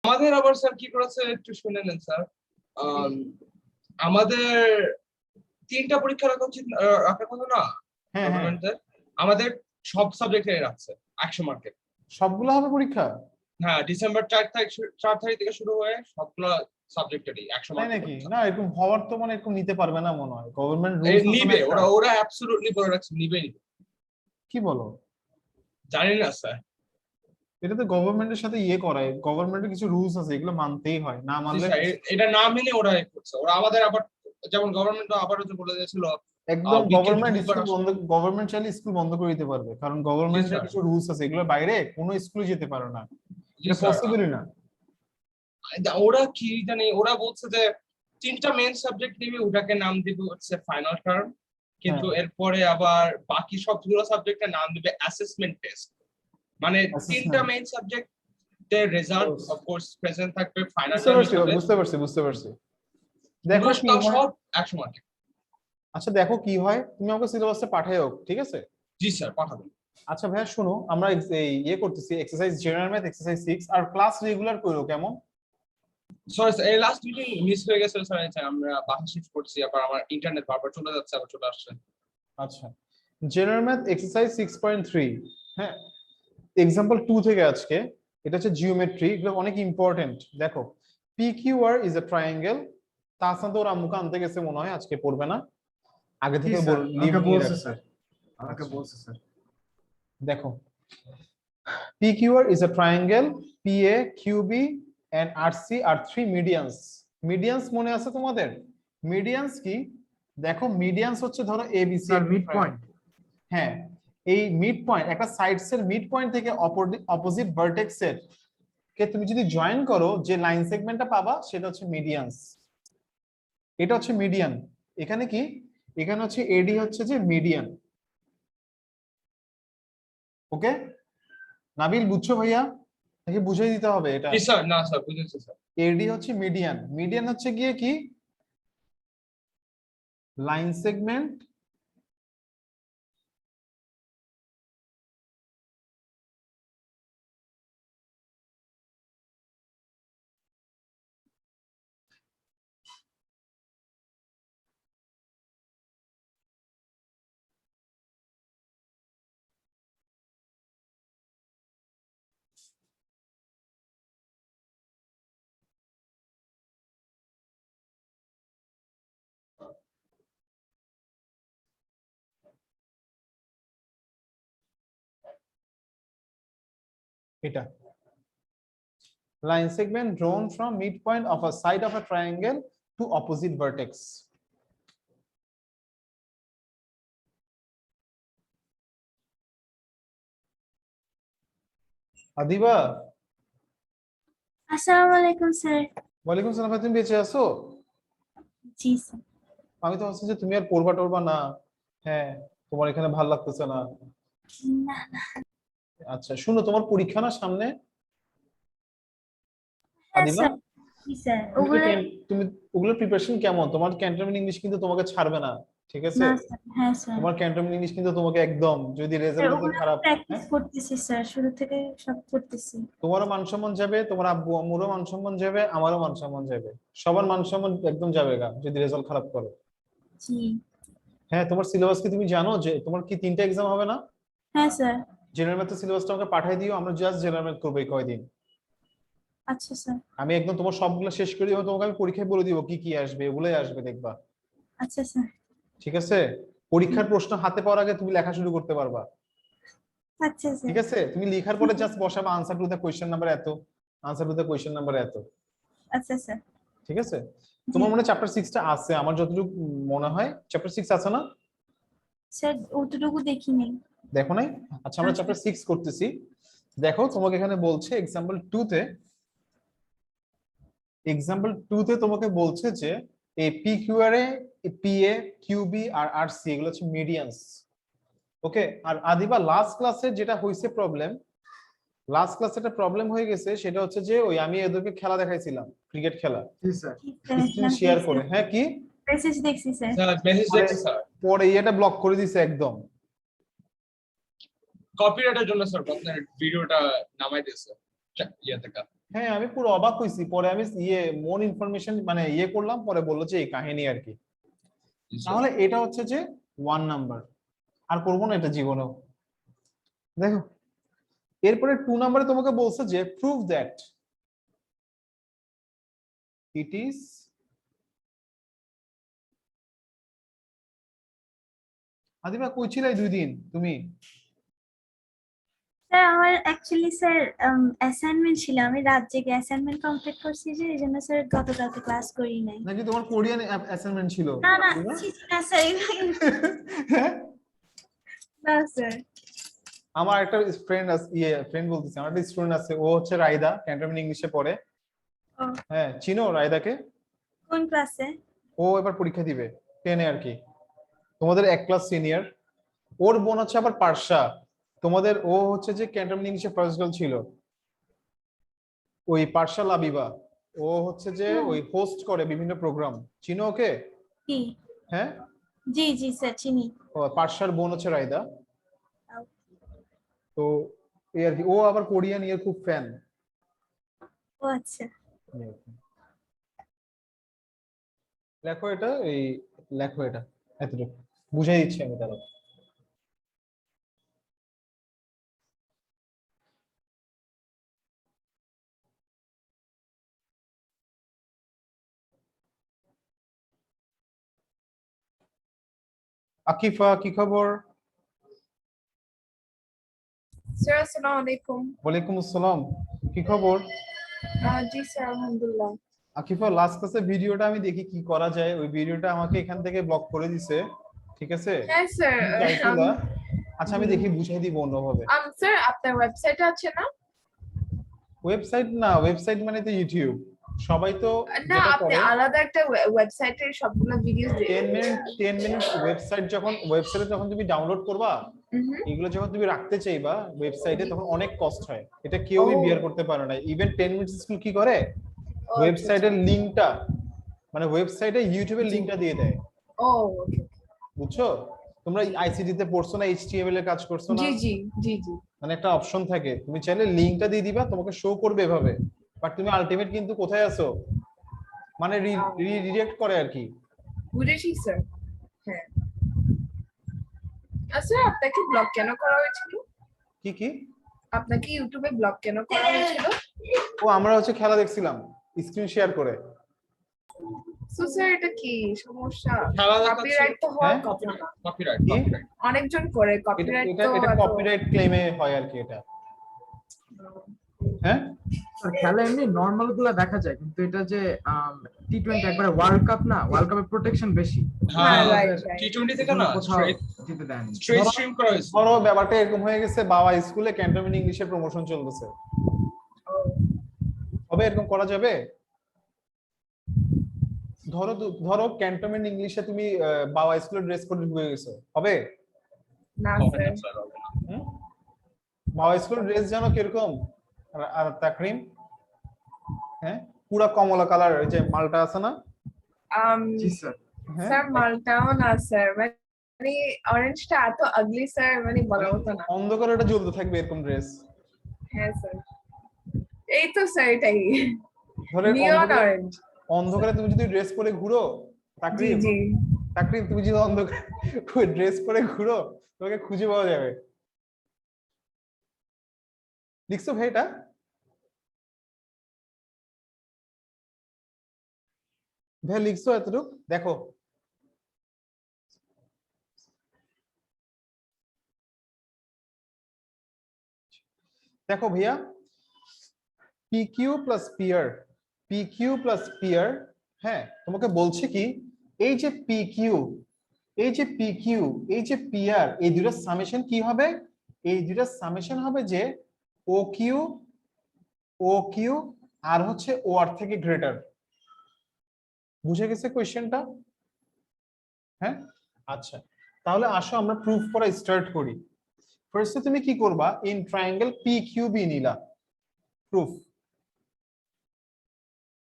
আমাদের আবার স্যার কি করেছে একটু শুনে নেন স্যার। আমাদের 3টা পরীক্ষা রাখা উচিত, রাখার কথা না গভর্নমেন্টের। আমাদের সব সাবজেক্টে রাখছে 100 মার্কের। সবগুলো হবে পরীক্ষা? হ্যাঁ, ডিসেম্বর 4 তারিখ থেকে শুরু হয়ে সবগুলো সাবজেক্টেরই 100 তাই মার্কের নাকি? পরীক্ষা। না এরকম হওয়ার তো মানে এরকম নিতে পারবে না মনে হয়, গভর্নমেন্ট রুলস নিবে ওরা অ্যাবসলিউটলি বলে রাখছে নিবে। কি বলো? জানি না স্যার, এটা তো গভর্নমেন্টের সাথে ইয়ে করায়, গভর্নমেন্টের কিছু রুলস আছে, এগুলো মানতেই হয়, না মানলে এটা না মেনে ওরা করছে। ওরা আমাদের আবার যেমন গভর্নমেন্ট আবারও যে বলে দিয়েছিল একদম গভর্নমেন্ট স্কুল বন্ধ, গভর্নমেন্ট চাইলে স্কুল বন্ধ করে দিতে পারবে, কারণ গভর্নমেন্টের কিছু রুলস আছে, এগুলোর বাইরে কোনো স্কুলে যেতে পারে না, এটা পসিবলই না। ওরা কি জানি, ওরা বলছে যে 3টা মেইন সাবজেক্ট নিবে, ওটাকে নাম দিবে হচ্ছে ফাইনাল টার্ম, কিন্তু এরপরে আবার বাকি সবগুলো সাবজেক্টের নাম দিবে অ্যাসেসমেন্ট টেস্ট। মানে 3টা মেইন সাবজেক্টের রেজাল্ট অফ কোর্স প্রেজেন্ট থাকবে ফাইনাল টার্ম হিসেবে। বুঝতে পারছি। দেখো কি হয়, সব 100 মার্ক। আচ্ছা দেখো কি হয়, তুমি আমাকে সিলেবাসটা পাঠাও, ঠিক আছে? জি স্যার, পাঠাবেন। আচ্ছা ভাইয়া শুনো, আমরা ইয়ে করতেছি এক্সারসাইজ জেনারেল ম্যাথ এক্সারসাইজ 6, আর ক্লাস রেগুলার করো কেমন? সরি স্যার, এই লাস্ট মিটিং মিস হয়ে গেছে স্যার, আমরা বাসা শিফট করছি, আবার আমার ইন্টারনেট বারবার চলে যাচ্ছে, আবার চলে আসছে। আচ্ছা, জেনারেল ম্যাথ এক্সারসাইজ 6.3, হ্যাঁ, এক্সাম্পল 2 থেকে আজকে। এটা হচ্ছে জিওমেট্রি, এগুলো অনেক ইম্পর্টেন্ট। দেখো, PQR ইজ আ ট্রায়াঙ্গেল। তাছাড়া তো ওরা মুখ আনতে গেছে মনে হয়, আজকে পড়বে না, আগে থেকে বলছে স্যার, আমাকে বলছে স্যার। দেখো, PQR is a triangle, PA, QB and RC are 3 medians. Medians মনে আছে তোমাদের? Medians কি? দেখো মিডিয়ান্স হচ্ছে ধরো ABC এর মিড পয়েন্ট। হ্যাঁ, এই মিড পয়েন্ট, একটা সাইডস এর মিড পয়েন্ট থেকে অপোজিট ভার্টেক্স এর কে তুমি যদি জয়েন করো, যে লাইন সেগমেন্টটা পাবা সেটা হচ্ছে মিডিয়ান্স। এটা হচ্ছে মিডিয়ান। এখানে কি? এখানে হচ্ছে AD হচ্ছে যে মিডিয়ান। ওকে নাবিল, বুঝছো ভাইয়া নাকি বুঝাই দিতে হবে এটা? জি স্যার, না স্যার বুঝেছি স্যার। AD হচ্ছে মিডিয়ান, মিডিয়ান হচ্ছে গিয়ে কি লাইন সেগমেন্ট এটা line segment drawn from midpoint of a side of a triangle to opposite vertex. Adiba, আসসালামু আলাইকুম স্যার। ওয়ালাইকুম সালাম। তুমি বেঁচে আছো? জি স্যার। আমি তো ভাবছি যে তুমি আর পড়বা টরবা না, হ্যাঁ, তোমার এখানে ভালো লাগতেছে না। না না। আচ্ছা শুনো, তোমার পরীক্ষা না সামনে? হ্যাঁ আদিবা, স্যার। জি স্যার। তুমি ওগুলো প্রিপারেশন কেমন? তোমার ক্যান্টনমেন্ট ইংলিশ কিন্তু তোমাকে ছাড়বে না, ঠিক আছে? না স্যার। হ্যাঁ স্যার। তোমার ক্যান্টনমেন্ট ইংলিশ কিন্তু তোমাকে একদম, যদি রেজাল্ট যদি খারাপ, প্র্যাকটিস করতেছি স্যার, শুরু থেকে সব করতেছি। তোমারও মান সম্মান যাবে, তোমার আব্বু আম্মুরও মান সম্মান যাবে, আমারও মান সম্মান যাবে, সবার মান সম্মান একদম যাবে গা যদি রেজাল্ট খারাপ করে। জি। হ্যাঁ, তোমার সিলেবাস কি তুমি জানো যে তোমার কি 3টা এক্সাম হবে না? হ্যাঁ স্যার। জেনারেল ম্যাথের সিলেবাসটা আমাকে পাঠিয়ে দিও, আমরা জাস্ট জেনারেল ম্যাথ করবো এই কয়দিন। আচ্ছা স্যার। আমি একদম তোমার সবগুলো শেষ করে দিব, তোমাকে আমি পরীক্ষায় বলে দিব কি কি আসবে, এগুলোই আসবে দেখবা। আচ্ছা স্যার। ঠিক আছে? পরীক্ষার প্রশ্ন হাতে পাওয়ার আগে তুমি লেখা শুরু করতে পারবা। আচ্ছা স্যার। ঠিক আছে? তুমি লেখার পরে জাস্ট বসাবা answer to the question number এত, answer to the question number এত। আচ্ছা স্যার। ঠিক আছে? তোমার মনে চ্যাপ্টার 6টা আছে, আমার যতটুকু মনে হয় চ্যাপ্টার 6 আছে না? স্যার অতটুকু দেখিনি। দেখো নাই? আচ্ছা আমরা চ্যাপ্টার 6 করতেছি। দেখো তোমাকে এখানে বলছে এক্সাম্পল 2 তে, তোমাকে বলছে যে এই PQR এ PA, QB আর RC এগুলো হচ্ছে মিডিয়ানস। ওকে, আর আদিবা লাস্ট ক্লাসে যেটা হইছে প্রবলেম, লাস্ট ক্লাসে একটা প্রবলেম হয়ে গেছে, সেটা হচ্ছে যে ওই আমি এদেরকে খেলা দেখাইছিলাম, ক্রিকেট খেলা। জি স্যার। স্ক্রিন শেয়ার করে, হ্যাঁ কি মেসেজ দেখছি স্যার। স্যার মেসেজ দেখছি স্যার। পরে এটা ব্লক করে দিছে একদম। কপিরাইটের জন্য স্যার আপনার ভিডিওটা নামাই দিয়েছে ইয়া থেকে। হ্যাঁ আমি পুরো অবাক হইছি, পরে আমি মোর ইনফরমেশন মানে করলাম, পরে বললো যে এই কাহিনী আর কি। তাহলে এটা হচ্ছে যে 1 নাম্বার, আর করবো না এটা জীবনেও। দেখো এরপরে 2 নাম্বারে তোমাকে বলছে যে prove that it is Adiba কই ছিলাই 2 দিন তুমি? স্যার আমার অ্যাকচুয়ালি স্যার অ্যাসাইনমেন্ট ছিল, আমি রাত জেগে অ্যাসাইনমেন্ট কমপ্লিট করছি, যে এই জন্য স্যার গতকালকে ক্লাস করি নাই। নাকি তোমার কোরিয়ান অ্যাসাইনমেন্ট ছিল? না না আদিবা? ছি, ছি, না স্যার হ্যাঁ? না স্যার। আমার একটা ফ্রেন্ড আছে, ফ্রেন্ড বলতেছি, আমার একটা স্টুডেন্ট আছে, ও হচ্ছে রায়দা, ক্যান্টনমেন্ট ইংলিশে পড়ে। ও হ্যাঁ চিনো রায়দাকে? কোন ক্লাসে? ও এবার পরীক্ষা দিবে 10 এ আর কি, তোমাদের 1 ক্লাস সিনিয়র। ওর বোন হচ্ছে আবার পার্সা, তোমাদের ও হচ্ছে যে ক্যান্টনমেন্ট ইংলিশে ফার্স্ট গার্ল ছিল, ওই পার্সা লাবিবা। ও হচ্ছে যে ওই হোস্ট করে বিভিন্ন প্রোগ্রাম, চিনো ওকে? কি? হ্যাঁ জি জি স্যার চিনি। ও পার্সার বোন হচ্ছে রায়দা। তো এই আর কি, ও আবার কোরিয়ান খুব ফ্যান। ও আচ্ছা। লেখো এটা, এই লেখো এটা, এতটুকু বুঝাই দিচ্ছি আমি তারা। আকিফা কি খবর? স্যার আসসালামু আলাইকুম। ওয়ালাইকুম আসসালাম, কি খবর? জি স্যার আলহামদুলিল্লাহ। আকিফা লাস্ট ক্লাসে ভিডিওটা আমি দেখি কি করা যায়, ওই ভিডিওটা আমাকে এখান থেকে ব্লক করে দিছে, ঠিক আছে? হ্যাঁ স্যার। তুমি চাইছিলা, আচ্ছা আমি দেখি বুঝাই দিব অন্যভাবে। স্যার আপনার ওয়েবসাইট আছে না? ওয়েবসাইট না, ওয়েবসাইট মানে তো ইউটিউব, সবাই তো না যেটা আপনি করে আলাদা একটা ওয়েবসাইটে সবগুলো ভিডিও 10 মিনিট ওয়েবসাইট, যখন ওয়েবসাইটে যখন তুমি ডাউনলোড করবা, এগুলো যখন তুমি রাখতে চাইবা ওয়েবসাইটে, তখন অনেক কষ্ট হয়, এটা কেউই বিয়ার করতে পারে না। ইভেন 10 মিনিট স্কুল কি করে, ওয়েবসাইটের লিংকটা মানে ওয়েবসাইটে ইউটিউবের লিংকটা দিয়ে দেয়। ও ওকে। বুঝছো? তোমরা আইসিটি তে পড়ছো না, এইচটিএমএল এর কাজ করছো না? জি জি জি জি। মানে একটা অপশন থাকে, তুমি চাইলে লিংকটা দিয়ে দিবা, তোমাকে শো করবে এভাবে, বাট তুমি আলটিমেট কিন্তু কোথায় আছো, মানে রিডিরেক্ট করে আর কি। বুঝেছি স্যার। হ্যাঁ স্যার আপনাকে ব্লক কেন করা হয়েছিল? কি কি? আপনাকে ইউটিউবে ব্লক কেন করা হয়েছিল? ও আমরা হচ্ছে খেলা দেখছিলাম স্ক্রিন শেয়ার করে। সো স্যার এটা কি সমস্যা? খেলা দেখাচ্ছিল। কপিরাইট তো হয়, হ্যাঁ? কপিরাইট কি? অনেকজন করে এটা কপিরাইট এটা তো এটা কপিরাইট ক্লেমে হয় আর কি এটা। হ্যাঁ আর খেলা এমনি নরমাল গুলা দেখা যায়, কিন্তু এটা যে টি20 একবারে ওয়ার্ল্ড কাপ না, ওয়ার্ল্ড কাপের প্রোটেকশন বেশি, হ্যাঁ right, right. টি20 থেকে না কোথাও স্ট্রেট জিতে দেয়নি। স্ট্রিম করা হয়েছে। বড় ব্যাপারটা এরকম হয়ে গেছে, বাবা স্কুলে ক্যান্টনমেন্ট ইংলিশের প্রমোশন চলতেছে, হবে এরকম করা যাবে? ধরো ক্যান্টনমেন্ট ইংলিশে তুমি বাবা স্কুলের ড্রেস কোড ঢুকে গেছো, হবে? না হবে না, স্যার। স্যার, হবে না। হুম? বাবা স্কুলের ড্রেস জানো কিরকম? আর তাকরিম, হ্যাঁ পুরা কমলা কালার, ওই যে মালটা আছে না? জি স্যার। হ্যাঁ স্যার মালটাও না স্যার, মানে অরেঞ্জটা এত আগলি স্যার, মানে বলার মতো না। অন্ধকারে ওটা জ্বলতে থাকবে এরকম ড্রেস। হ্যাঁ স্যার এই তো স্যার এটাই ধরে নিয়ন অরেঞ্জ। অন্ধকারে তুমি যদি ড্রেস পরে ঘুরো, জি তাকরিম জি তাকরিম তুমি যদি অন্ধকারে ওই ড্রেস পরে ঘুরো, তোমাকে খুঁজে পাওয়া যাবে। লিখছো ভাই এটা? ভাই লিখছো এতটুক? দেখো দেখো ভাইয়া, PQ plus PR, PQ plus PR, হ্যাঁ তোমাকে বলছে কি, এই যে পিকিউ, এই যে পিকিউ, এই যে পিয়ার, এই দুটোর সামেশন কি হবে? এই দুটোর সামেশন হবে যে O Q, O Q R হচ্ছে ও আর থেকে গ্রেটার। বুঝে গেছে কোয়েশ্চেনটা? হ্যাঁ আচ্ছা, তাহলে আসো আমরা প্রুফ করা স্টার্ট করি। ফার্স্টে তুমি কি করবা, in triangle P Q B নিলা, প্রুফ।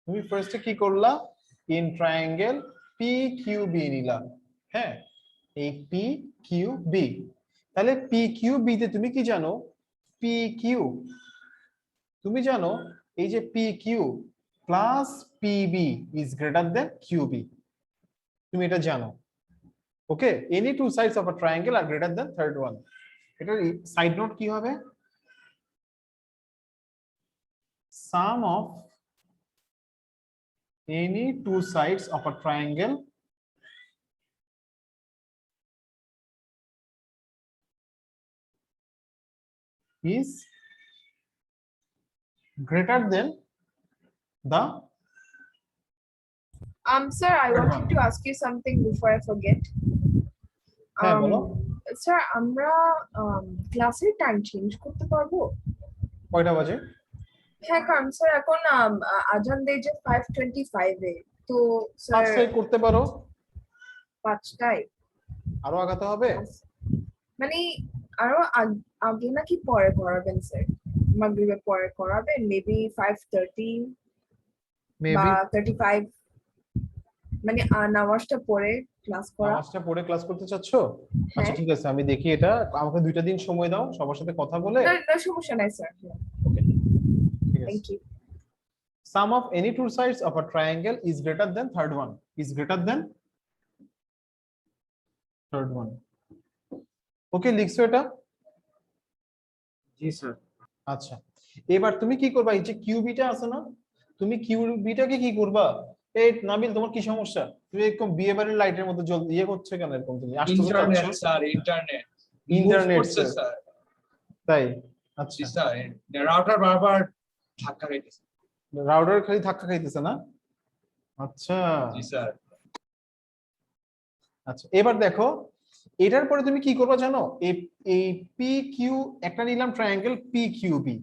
তুমি ফার্স্টে কি করলা, in triangle P Q B নিলা, হ্যাঁ এই পি কিউ বি। তাহলে পি কিউ বি তে তুমি কি জানো, পি কিউ তুমি জানো এই যে P Q plus PB is greater than QB, তুমি এটা জানো। Okay, any two sides of a triangle are greater than third one. এটার সাইড নোট কি হবে? Sum of any two sides of a triangle is greater than the Sir, I wanted to ask you something before I forget. হ্যাঁ বলো। Sir, আমরা ক্লাসের time change করতে পারবো? কয়টা বাজে? হ্যাঁ, কারণ স্যার এখন আজান দেয় যে 5:25 এ, তো স্যার 5টায় করতে পারো, 5টায় আরো আগাতে হবে। মানে আরো আগে নাকি পরে করাবেন স্যার? মাগরিবের পরে করাবেন, মেবি 5:30 বা 35, মানে নামাজটা পড়ে ক্লাস করা। নামাজটা পড়ে ক্লাস করতে চাচ্ছ? আচ্ছা ঠিক আছে, আমি দেখি এটা, আমাকে 2টা দিন সময় দাও সবার সাথে কথা বলে। না সমস্যা নাই স্যার। ওকে ঠিক আছে। Thank you. Sum of any two sides of a triangle is greater than third one. Is greater than third one. ওকে, লিখছো এটা? জি স্যার। আচ্ছা, এবার তুমি কি করবা? এই যে কিউবিটা আছে না, তুমি কিউবিটাকে কি করবা? এই নাবিল, তোমার কি সমস্যা? তুমি এরকম বিয়ে বাড়ির লাইটের মতো জল ইয়ে করছো কেন এরকম? তুমি আসছো ইন্টারনেট স্যার, ইন্টারনেট স্যার, তাই? আচ্ছা, জি স্যার, রাউটার বারবার ধাক্কা খাইতেছে। রাউটার খালি ধাক্কা খাইতেছে না? আচ্ছা জি স্যার। আচ্ছা, এবার দেখো এটার পরে তুমি কি করবা জানো? এই পি কিউ একটা নিলাম ট্রায়াঙ্গেল পি কিউ বি।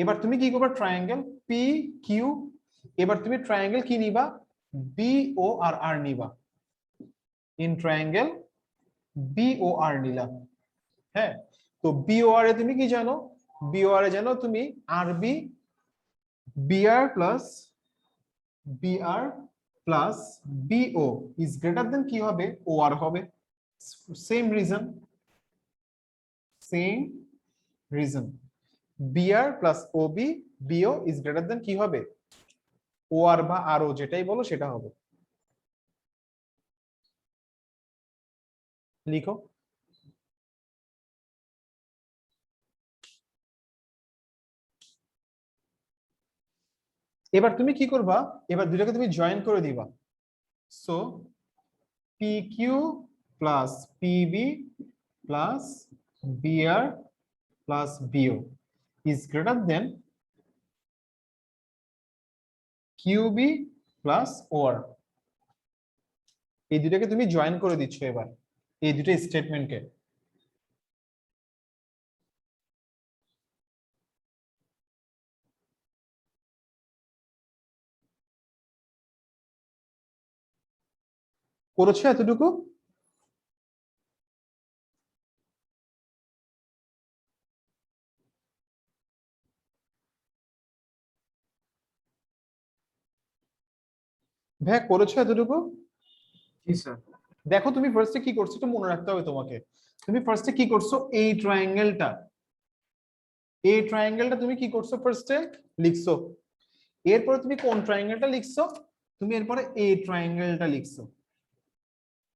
এবার তুমি কি করবা? ট্রায়াঙ্গেল পি কিউ, এবার তুমি ট্রায়াঙ্গেল কি নিবা? বি ও আর আর নিবা। ইন ট্রায়াঙ্গেল বি ও আর নিলাম। হ্যাঁ, তো বি ও আর এ তুমি কি জানো? বি ও আর এ জানো তুমি আর B, B R plus BR plus BO is greater than কি হবে? ও আর হবে। Same reason BR plus OB BO is greater than কি হবে? ও আর বা আর ও, যেটাই বলো সেটা হবে। লিখো। এবার তুমি কি করবা? এবার দুটাকে তুমি জয়েন করে দিবা। So P Q plus PB plus BR plus BO is greater than QB plus OR. এই দুটাকে তুমি জয়েন করে দিচ্ছ এবার, এই দুটো স্টেটমেন্টকে। করেছো এতটুকু? ভাই করেছো এতটুকু? জি স্যার। দেখো তুমি ফার্স্টে কি করছো একটু মনে রাখতে হবে তোমাকে। তুমি ফার্স্টে কি করছো? এই ট্রায়াঙ্গেলটা তুমি কি করছো? ফার্স্টে লিখছো। এরপরে তুমি কোন ট্রায়াঙ্গেলটা লিখছো? তুমি এরপরে এই ট্রায়াঙ্গেলটা লিখছো।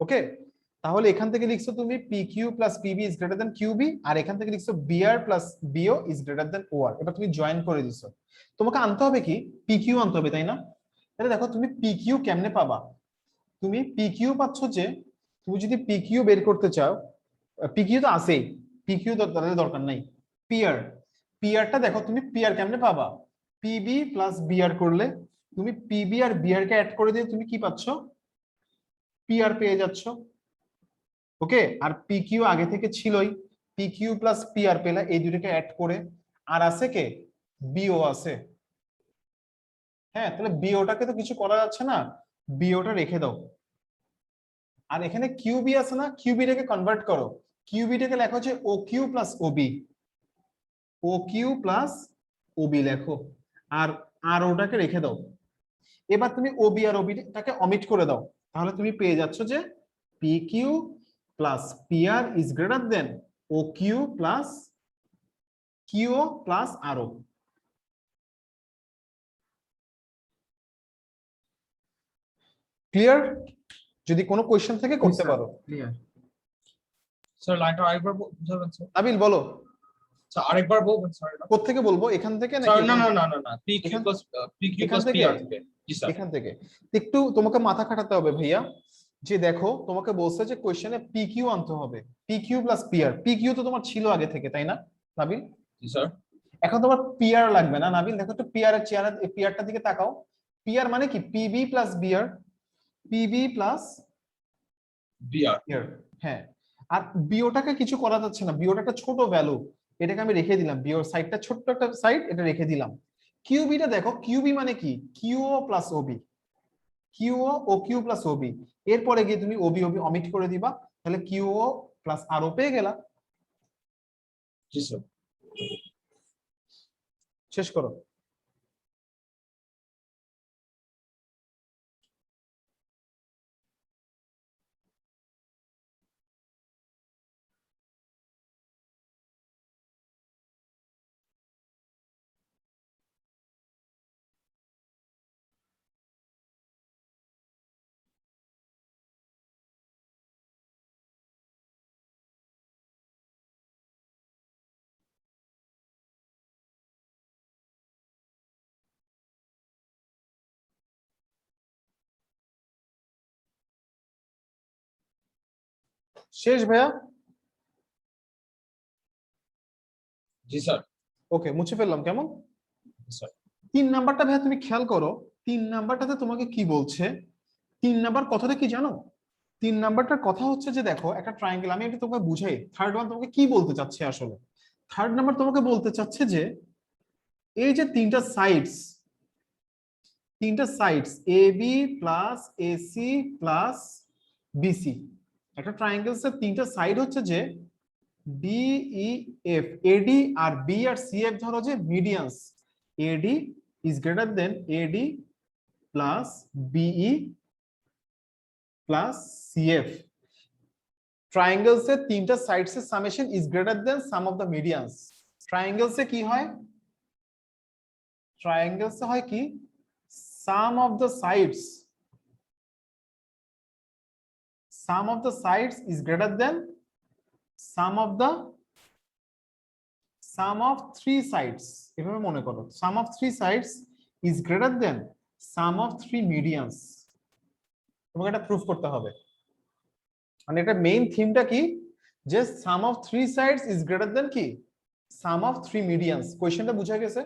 ওকে, তাহলে এখান থেকে লিখছো তুমি P Q plus PB is greater than QB, আর এখান থেকে লিখছো BR plus BO is greater than OR. এবার তুমি জয়েন করে দিছো। তোমাকে আনতে হবে কি? পি কিউ আনতে হবে, তাই না? তাহলে দেখো তুমি পি কিউ কেমনে পাবা? তুমি পি কিউ পাচ্ছ যে, তুমি যদি পি কিউ বের করতে চাও, পি কিউ তো আছেই, পি কিউ তাদের দরকার নাই। পিআরটা দেখো তুমি পিআর কেমনে পাবা? পিবি প্লাস বিআর করলে তুমি পিবি আর বিআর কে অ্যাড করে দিয়ে তুমি কি পাচ্ছ? পিআর পেয়ে যাচ্ছ। ওকে, আর পি কিউ আগে থেকে ছিলই, পি কিউ প্লাস পিআর পেলে এই দুটোকে অ্যাড করে, আর আছে কে? বিও আছে। হ্যাঁ, তাহলে বিওটাকে তো কিছু করা যাচ্ছে না, বিওটা রেখে দাও। আর এখানে কিউবি আছে না, কিউবিটাকে কনভার্ট করো। কিউবিটাকে লেখা হচ্ছে ও কিউ প্লাস ওবি, ও কিউ প্লাস ওবি লেখো, আর আর ওটাকে রেখে দাও। এবার তুমি ওবি আর ওবিটাকে অমিট করে দাও, তাহলে তুমি পেয়ে যাচ্ছ যে P Q plus PR is greater than O Q plus Q plus R O. Clear? যদি কোনো কোয়েশ্চেন থেকে করতে পারো। ক্লিয়ার। স্যার লাইনটা আরেকবার বুঝাবেন স্যার? নাবিল বলো, স্যার আরেকবার বলবেন স্যার? কোত্থেকে বলবো, এখান থেকে স্যার নাকি না না না না না PQ এখান- প্লাস PQ এখান প্লাস থেকে? PR থেকে। জি স্যার। এখান থেকে একটু তোমাকে মাথা খাটাতে হবে ভাইয়া, যে দেখো তোমাকে বলছে যে কোয়েশ্চেনে পিকিউ আনতে হবে, পিকিউ প্লাস পিআর। পিকিউ তো তোমার ছিল আগে থেকে, তাই না নাবিল? জি স্যার। এখন তোমার পিআর লাগবে না নাবিল, দেখো একটু পিআর এর চেয়ার, পিআরটার দিকে তাকাও। পিআর মানে কি? PB plus BR, PB plus PR। BR. হ্যাঁ, আর বিওটাকে কিছু করা যাচ্ছে না, বিওটা একটা ছোট ভ্যালু, এটাকে আমি রেখে দিলাম, বিওর সাইডটা ছোট্ট একটা সাইড, এটা রেখে দিলাম। কিউবিটা দেখো, কিউবি মানে কি? কিউও প্লাস ওবি, কিউও ও কিউ প্লাস ওবি, এরপরে গিয়ে তুমি ওবি ওবি অমিট করে দিবা, তাহলে কিউও প্লাস আর ও পেয়ে গেলা। জি স্যার। শেষ করো। শেষ ভাইয়া? জি স্যার। ওকে, মুছে ফেললাম, কেমন? স্যার 3 নাম্বারটা ভাইয়া তুমি খেয়াল করো, 3 নাম্বারটাতে তোমাকে কি বলছে? 3 নাম্বার কথাটা কি জানো? 3 নাম্বারটার কথা হচ্ছে যে দেখো একটা ট্রায়াঙ্গেল, আমি এটা তোমাকে বুঝাই, থার্ড ওয়ান তোমাকে কি বলতে চাচ্ছে আসলে। থার্ড নাম্বার তোমাকে বলতে চাচ্ছে যে এই যে তিনটা sides A B plus AC plus BC, একটা ট্রায়াঙ্গেলস এর তিনটা সাইড হচ্ছে যে ডিইএফ, এডি আর বি আর সিএফ ধরো যে medians, AD is greater than AD plus BE plus CF. Triangles এর তিনটা সাইডস এর summation is greater than sum of the medians. Triangles এ কি হয়? ট্রায়াঙ্গেলস এ হয় কি? Sum of the sides, sum of the sides is greater than sum of the sum of three sides. এভাবে মনে করো, sum of three sides is greater than sum of three medians. তোমাকে এটা প্রুফ করতে হবে, মানে এটা মেইন থিমটা কি? যে sum of three sides is greater than কি? Sum of three medians. কোয়েশ্চেনটা বুঝা গেছে?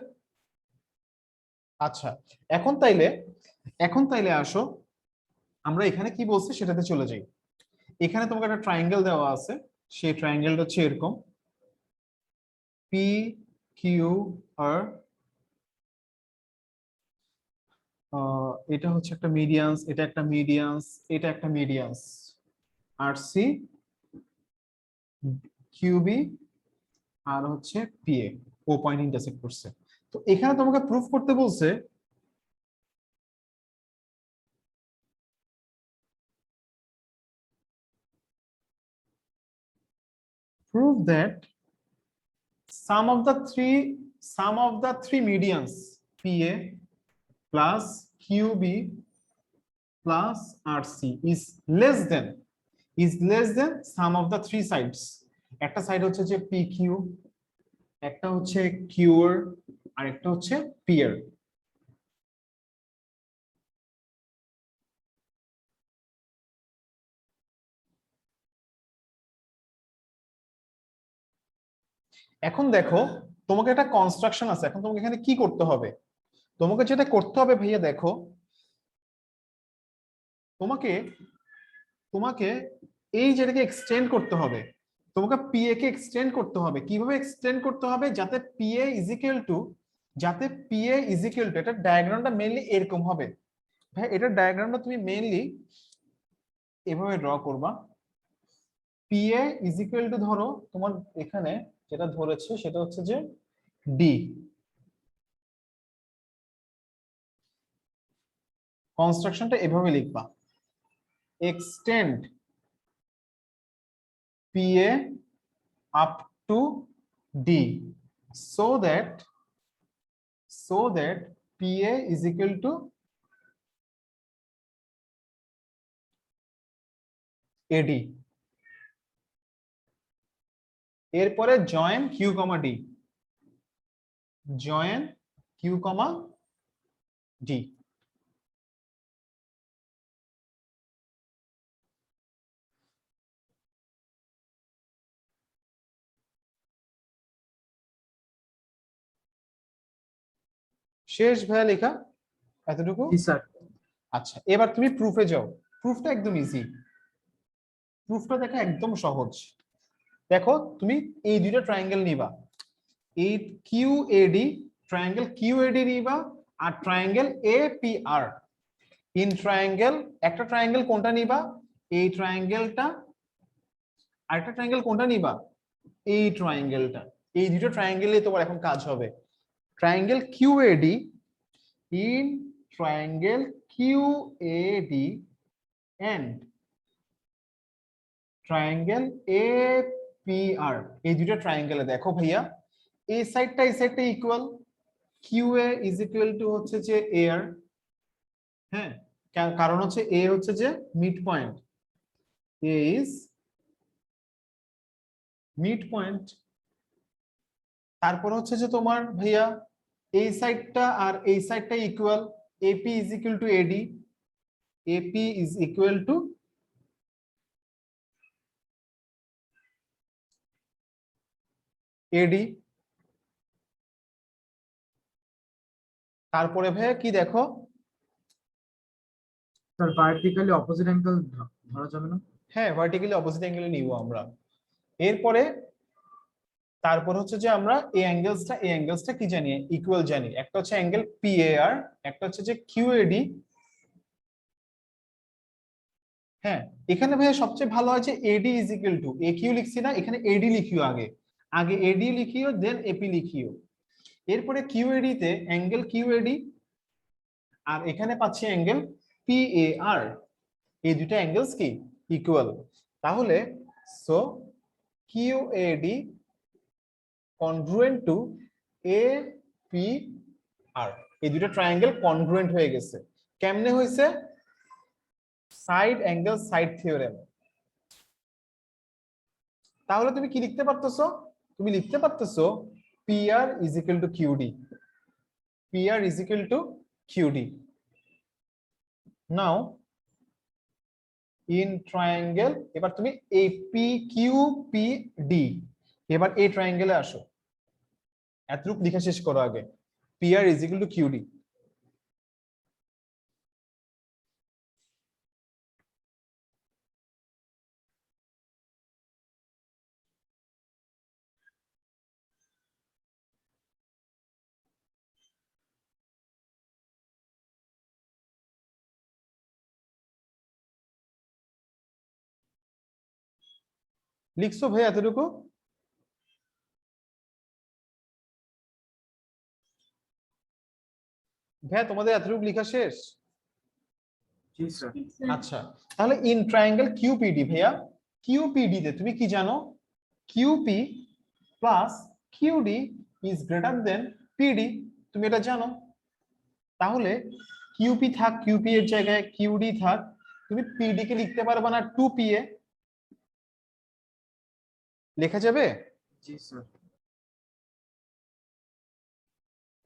আচ্ছা, এখন তাইলে আসো আমরা এখানে কি বলছি সেটাতে চলে যাই। এখানে তোমাকে একটা ট্রায়াঙ্গেল দেওয়া আছে, সেই ট্রায়াঙ্গেলটা হচ্ছে এরকম, পি কিউ আর, এটা হচ্ছে একটা মিডিয়ান্স, এটা একটা মিডিয়ান্স, এটা একটা মিডিয়ান্স, আর সি কিউবি আর হচ্ছে পিএ, ও পয়েন্ট ইন্টারসেক্ট করছে। তো এখানে তোমাকে প্রুফ করতে বলছে prove that sum of the three medians PA plus QB plus RC is less than sum of the three sides. একটা সাইড হচ্ছে যে PQ, একটা হচ্ছে QR, আর একটা হচ্ছে PR। এখন দেখো তোমাকে একটা কনস্ট্রাকশন আছে, এখন তোমাকে এখানে কি করতে হবে? তোমাকে যেটা করতে হবে ভাইয়া দেখো, তোমাকে তোমাকে এই যেটাকে এক্সটেন্ড করতে হবে, তোমাকে পিএ কে এক্সটেন্ড করতে হবে। কিভাবে এক্সটেন্ড করতে হবে? যাতে পিএ ইজ ইকুয়াল টু, এটা ডায়াগ্রামটা মেইনলি এরকম হবে ভাই, এটা ডায়াগ্রামটা তুমি মেইনলি এভাবে ড্র করবা। পিএ ইজ ইকুয়াল টু, ধরো তোমার এখানে যেটা ধরেছে সেটা হচ্ছে যে ডি, কনস্ট্রাকশনটা এভাবে লিখবা, extend PA up to D so that PA is equal to AD, এরপরে join Q comma D, join Q comma D. শেষ ভাইয়া লেখা এতটুকু? জি স্যার। আচ্ছা, এবার তুমি প্রুফে যাও। প্রুফটা একদম ইজি, প্রুফটা দেখা একদম সহজ। দেখো তুমি এই দুইটা ট্রায়াঙ্গেল নিবা, এই কিউএডি, ট্রায়াঙ্গেল কিউএডি নিবা আর ট্রায়াঙ্গেল এপিআর। ইন ট্রায়াঙ্গেল একটা ট্রায়াঙ্গেল কোনটা নিবা? এই ট্রায়াঙ্গেলটা। আরেকটা ট্রায়াঙ্গেল কোনটা নিবা? এই ট্রায়াঙ্গেলটা। এই দুটো ট্রায়াঙ্গেলে তোমার এখন কাজ হবে। Triangle QAD, in triangle QAD and triangle APR, এই দুটো ট্রায়াঙ্গেলে দেখো ভাইয়া এই সাইডটা এই সাইডটা equal, QA is equal to হচ্ছে যে এআর। হ্যাঁ, কারণ হচ্ছে এ হচ্ছে যে mid point, A is mid point. তারপর হচ্ছে যে তোমার ভাইয়া এই সাইডটা আর এই সাইডটা equal, AP is equal to AD, AP is equal to AD. তারপরে ভাইয়া কি দেখো? স্যার ভার্টিক্যালি অপোজিট অ্যাঙ্গেল ধরা যাবে না? হ্যাঁ, ভার্টিক্যালি অপোজিট অ্যাঙ্গেলে নিব আমরা। এরপরে তারপর হচ্ছে যে আমরা এই অ্যাঙ্গেলসটা কি জানি? ইকুয়াল জানি। একটা হচ্ছে অ্যাঙ্গেল পিএআর, একটা হচ্ছে যে কিউএডি। হ্যাঁ, এখানে ভাইয়া সবচেয়ে ভালো হয় যে AD is equal to, A Q লিখছি না, এখানে এডি লিখিও, আগে আগে এডি লিখিও দেন এপি লিখিও। এরপরে কিউএডি তে অ্যাঙ্গেল কিউএডি আর এখানে পাচ্ছি অ্যাঙ্গেল পিএআর, এই দুটো অ্যাঙ্গেলস কি ইকুয়াল। তাহলে সো কিউএডি কনগ্রুয়েন্ট টু এপিআর, এই দুটো ট্রায়াঙ্গেল কনগ্রুয়েন্ট হয়ে গেছে। কেমনে হয়েছে? Side angle side theorem. তাহলে তুমি কি লিখতে পারতেছো? তুমি লিখতে পারতেছো PR is equal two QD, PR is equal two QD. Now in triangle, এবার তুমি এপি কিউ পি ডি, এবার এই ট্রায়াঙ্গেলে আসো। এতটুকু লেখা শেষ করো আগে, PR is equal two QD. লিখছো ভাই এতটুকু? ভাইয়া তোমাদের এতটুকু লেখা শেষ? জি স্যার। আচ্ছা, তাহলে ইন ট্রায়াঙ্গেল কিউপিডি ভাইয়া, কিউপিডি তে তুমি কি জানো? QP plus QD is greater then PD, তুমি এটা জানো। তাহলে কিউপি থাক, কিউপি এর জায়গায় কিউডি থাক, তুমি পিডি কে লিখতে পারবে না 2pa, লেখা যাবে? জি স্যার।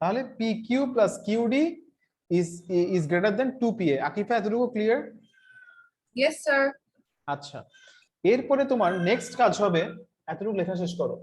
তাহলে PQ plus QD is greater than 2PA। Akifa এতটুকু ক্লিয়ার? Yes, sir. আচ্ছা, এরপরে তোমার নেক্সট কাজ হবে, এতটুকু লেখা শেষ করো।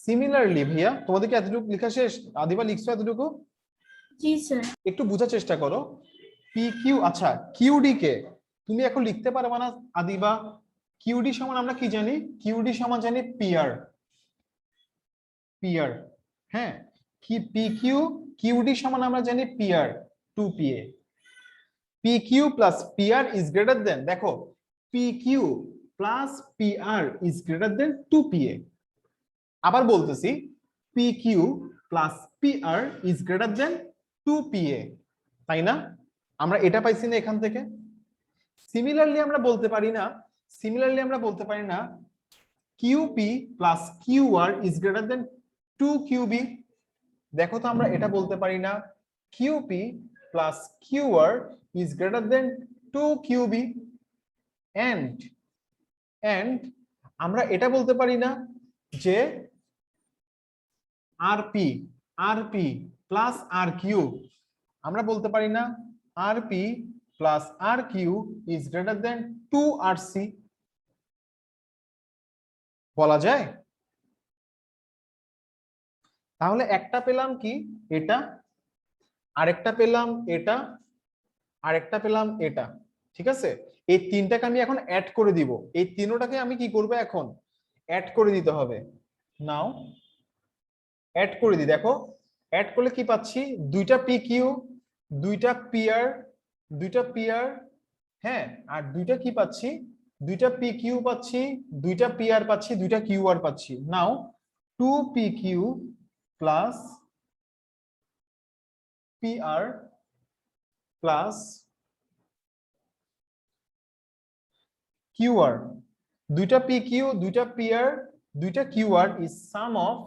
সিমিলারলি ভাইয়া তোমাদেরকে এতটুকু লেখা শেষ? আদিবা লিখছো এতটুকু? জি স্যার। একটু বোঝার চেষ্টা করো। PQ, আচ্ছা কিউডি কে তুমি এখন লিখতে পারবে না আদিবা। কিউডি সমান আমরা কি জানি? কিউডি সমান জানি পিআর, পিআর। হ্যাঁ, কি পিকিউ কিউডি সমান আমরা জানি PR 2PA। PQ plus PR is greater than, দেখো PQ plus PR is greater than 2PA। আবার বলতেছি, PQ plus PR is greater than 2PA, তাই না? আমরা এটা পাইছি না এখান থেকে। সিমিলারলি আমরা বলতে পারি না QP plus QR is greater than 2QB। দেখো তো আমরা এটা বলতে পারি না QP plus QR is greater than 2QB। And আমরা এটা বলতে পারি না যে RP প্লাস RQ, আমরা বলতে পারি না RP plus RQ is greater then 2RC। বলা যায়? তাহলে একটা পেলাম কি এটা, আরেকটা পেলাম এটা, আরেকটা পেলাম এটা, ঠিক আছে? এই তিনটাকে আমি এখন অ্যাড করে দিব, এই তিনটাকে আমি কি করব এখন অ্যাড করে দিতে হবে। নাও অ্যাড করে দিই, দেখো অ্যাড করলে কি পাচ্ছি, দুইটা PQ, দুইটা PR, হ্যাঁ, আর দুইটা কি পাচ্ছি, দুইটা PQ পাচ্ছি, দুইটা PR পাচ্ছি, দুইটা QR পাচ্ছি। নাও 2PQ plus PR plus QR, দুইটা PQ, দুইটা PR, দুইটা QR is sum of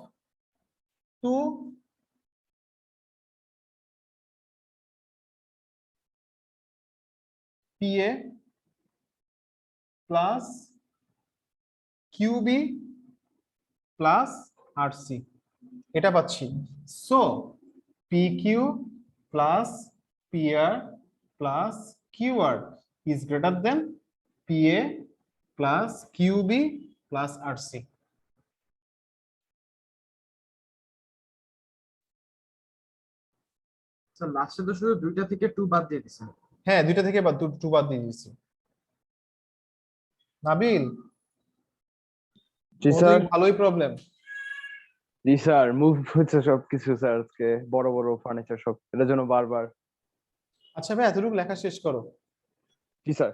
2 PA plus QB plus RC, এটা পাচ্ছি। So PQ plus PR plus QR is greater than PA plus QB plus RC। Sir লাস্টে তো শুধু দুইটা থেকে 2 বাদ দিয়ে দিছেন। হ্যাঁ, দুইটা থেকে বাদ 2 বাদ দিয়ে দিয়েছি। নাবিল, জি তোমাদের স্যার। ভালোই প্রবলেম। জি স্যার, মুভ হচ্ছে সবকিছু স্যার, আজকে বড় বড় ফার্নিচার সব, এটার জন্য বারবার। আচ্ছা ভাই, এতটুকু লেখা শেষ করো। জি স্যার।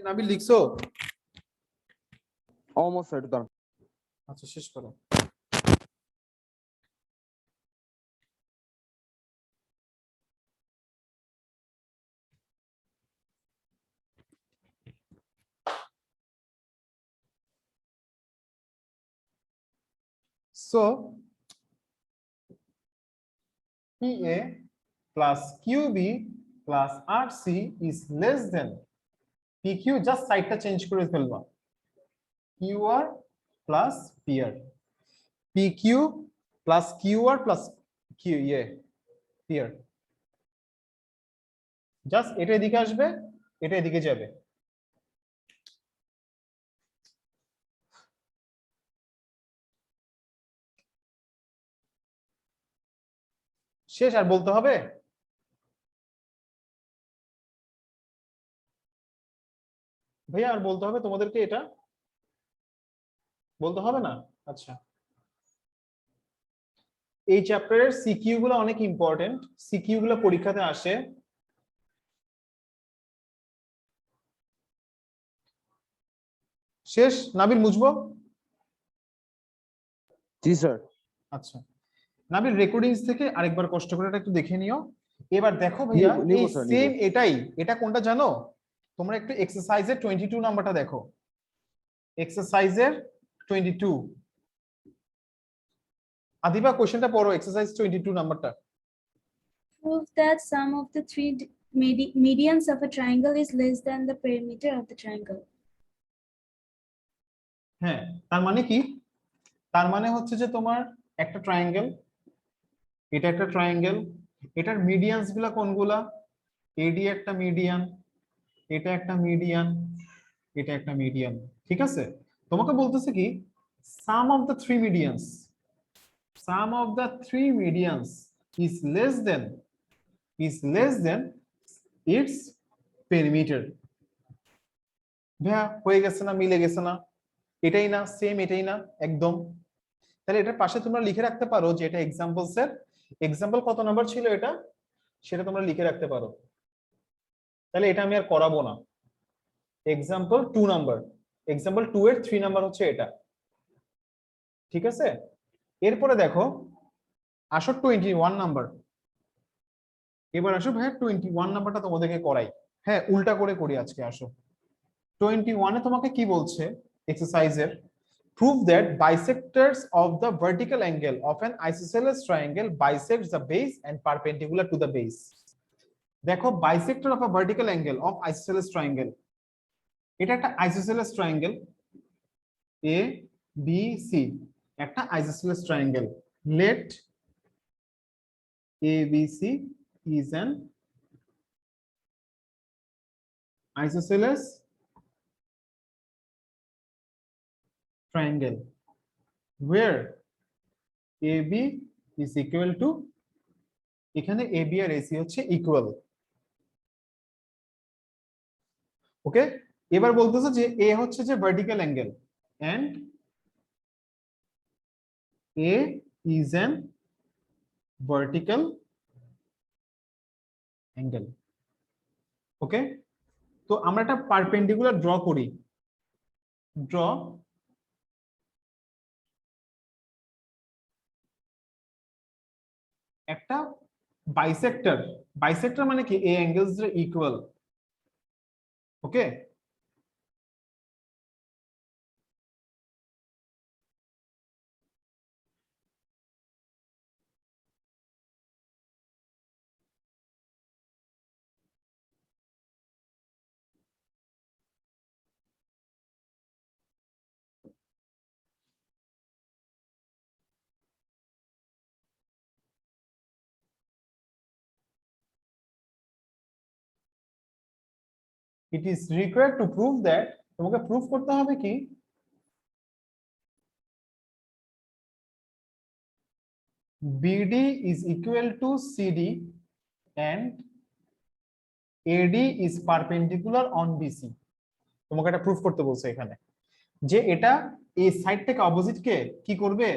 নাবিল লিখছো? অলমোস্ট স্যার, একটু দাঁড়ান। আচ্ছা শেষ করো। So PA plus QB plus RC is less than PQ, just সাইডটা চেঞ্জ করে ফেলবা, QR plus PR, PQ plus QR plus PR, just এটা এদিকে আসবে, এটা এদিকে যাবে। শেষ, আর বলতে হবে? ভাইয়া আর বলতে হবে তোমাদেরকে? এটা বলতে হবে না? আচ্ছা, এই চ্যাপ্টারের সিকিউ গুলো অনেক ইম্পর্টেন্ট, সিকিউ গুলো পরীক্ষাতে আসে। শেষ, নাবিল মুছবো? জি স্যার। আচ্ছা নাবিল, রেকর্ডিংস থেকে আরেকবার কষ্ট করে এটা একটু দেখে নিও। এবার দেখো ভাইয়া, নিবো এই স্যার, নিবো। সেম এটাই, এটা কোনটা জানো তোমরা? একটু এক্সারসাইজের 22 নাম্বারটা দেখো, এক্সারসাইজের 22। আদিবা কোশ্চেনটা পড়ো, এক্সারসাইজ 22 নাম্বারটা। Prove that sum of the three medians of a triangle is less than the perimeter of the triangle. হ্যাঁ, তার মানে কি? তার মানে হচ্ছে যে তোমার একটা ট্রায়াঙ্গেল, এটা একটা ট্রায়াঙ্গেল, এটার মিডিয়ানস গুলা কোনগুলা? এডি একটা মিডিয়ান, এটা একটা মিডিয়ান, এটা একটা মিডিয়ান, ঠিক আছে? তোমাকে বলতেছে কি sum of the three medians, sum of the three medians is less than its perimeter. ভাইয়া হয়ে গেছে না, মিলে গেছে না? এটাই না, সেম এটাই না একদম। তাহলে এটার পাশে তোমরা লিখে রাখতে পারো যে এটা এক্সাম্পলস এর এক্সাম্পল কত নাম্বার ছিল এটা, সেটা তোমরা লিখে রাখতে পারো। তাহলে এটা আমি আর করাবো না। এক্সাম্পল 2 নাম্বার, এক্সাম্পল 2 এর 3 নাম্বার হচ্ছে এটা, ঠিক আছে? এরপরে দেখো, আসো 21 নাম্বার। এবার আসো ভাইয়া 21 নাম্বারটা তোমাদেরকে করাই। হ্যাঁ, উল্টা করে করি আজকে। আসো 21 এ তোমাকে কি বলছে এক্সারসাইজের? Prove that bisectors of the vertical angle of an isosceles triangle bisects the base and perpendicular to the base. দেখো, bisector of a vertical angle of isosceles triangle, এটা একটা isosceles triangle A B C, একটা isosceles triangle. Let ABC is an isosceles triangle where AB is equal to, এখানে AB আর AC হচ্ছে equal. ওকে, এবার বলতেছে যে A হচ্ছে যে vertical angle and A is an vertical angle. ওকে, তো আমরা একটা পারপেন্ডিকুলার ড্র করি। ড্র একটা বাইসেক্টর, বাইসেক্টর মানে কি? এই অ্যাঙ্গেলস এর equal. Okay, it is required to prove that, তোমাকে প্রুফ করতে হবে কি BD is equal to CD and AD is perpendicular on BC। তোমাকে এটা প্রুফ করতে বলছে এখানে যে এটা এই সাইডটাকে অপোজিট কে কি করবে,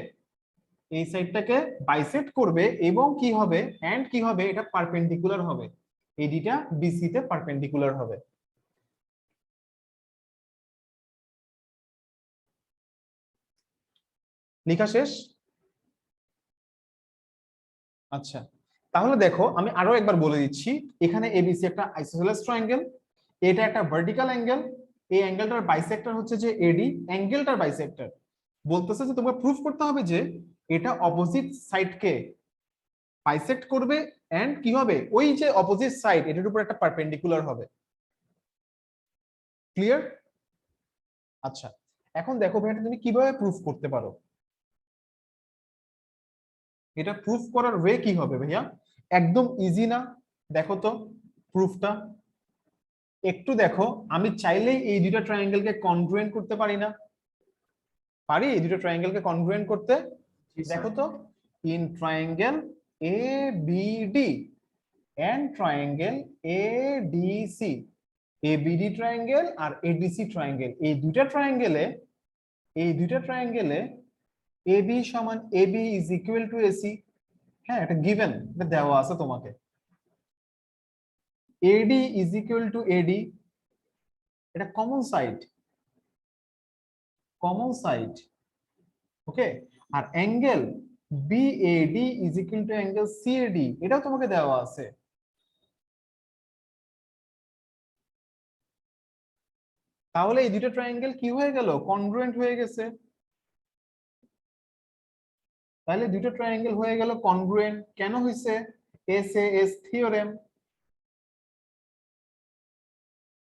এই সাইডটাকে বাইসেক্ট করবে এবং কি হবে, এন্ড কি হবে, এটা পারপেন্ডিকুলার হবে, এডিটা বিসি তে পারপেন্ডিকুলার হবে। লেখা শেষ? আচ্ছা, তাহলে দেখো আমি আরো একবার বলে দিচ্ছি, এখানে এবিসি একটা আইসোসেলেস ট্রায়াঙ্গেল, এটা একটা ভার্টিক্যাল অ্যাঙ্গেল, এই অ্যাঙ্গেলটার বাইসেক্টর হচ্ছে যে এডি, অ্যাঙ্গেলটার বাইসেক্টর। বলতেছে যে তোমাকে প্রুফ করতে হবে যে এটা অপোজিট সাইডকে বাইসেক্ট করবে এন্ড কি হবে, ওই যে অপোজিট সাইড এটার উপর একটা পারপেন্ডিকুলার হবে। ক্লিয়ার? আচ্ছা, এখন দেখো ভাই, তুমি কিভাবে প্রুফ করতে পারো? এটা প্রুফ করার ওয়ে কি হবে ভাইয়া? একদম ইজি না? দেখো তো প্রুফটা একটু দেখো। আমি চাইলেই এই দুটো ট্রায়াঙ্গেলকে কনগ্রুয়েন্ট করতে পারি না? পারি এই দুটো ট্রায়াঙ্গেলকে কনগ্রুয়েন্ট করতে? দেখো তো, in triangle ABD and triangle ADC, ABD triangle আর ADC ট্রায়াঙ্গেল, এই দুটো ট্রায়াঙ্গেলে AB সমান AB is equal to AC। হ্যাঁ, এটা গিভেন, এটা দেওয়া আছে তোমাকে। AD is equal to AD, এটা কমন সাইড, ওকে। আর angle BAD is equal to angle CAD, এটাও তোমাকে দেওয়া আছে। তাহলে এই দুটো ট্রায়াঙ্গেল কি হয়ে গেল? কনগ্রুয়েন্ট হয়ে গেছে। তাহলে দুটো ট্রায়াঙ্গেল হয়ে গেল কনগ্রুয়েন্ট। কেন হইছে? SAS theorem.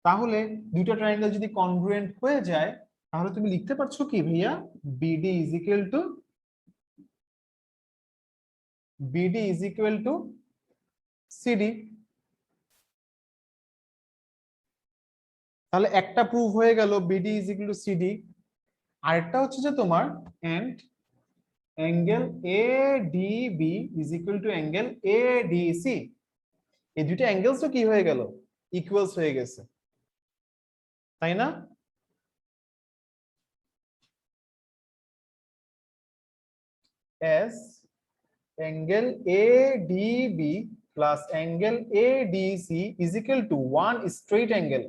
তাহলে দুটো ট্রায়াঙ্গেল যদি কনগ্রুয়েন্ট হয়ে যায় তাহলে তুমি লিখতে পারছো কি ভাইয়া, BD is equal to CD। তাহলে একটা প্রুফ হয়ে গেল BD is equal to CD। আরেকটা হচ্ছে যে তোমার and angle ADB is equal to angle ADC। এই দুটো অ্যাঙ্গেলস তো কি হয়ে গেল, ইকুয়ালস হয়ে গেছে, তাই না? as angle ADB plus angle ADC is equal to one straight angle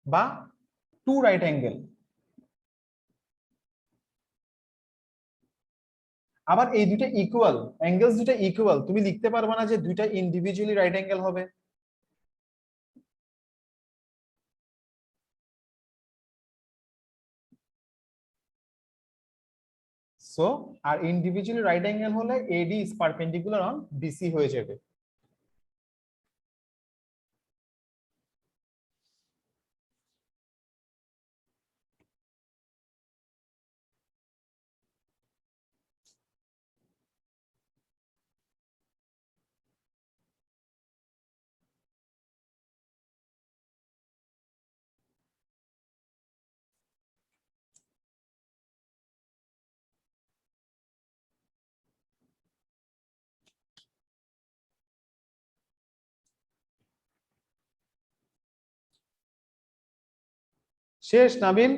বা two right angle। আবার এই দুটো ইকুয়াল অ্যাঙ্গেলস, দুটো ইকুয়াল, তুমি লিখতে পারবে না যে দুইটা ইন্ডিভিজুয়ালি রাইট অ্যাঙ্গেল হবে। সো আর ইন্ডিভিজুয়ালি রাইট অ্যাঙ্গেল হলে AD is perpendicular on BC হয়ে যাবে। শেষ নাবিল?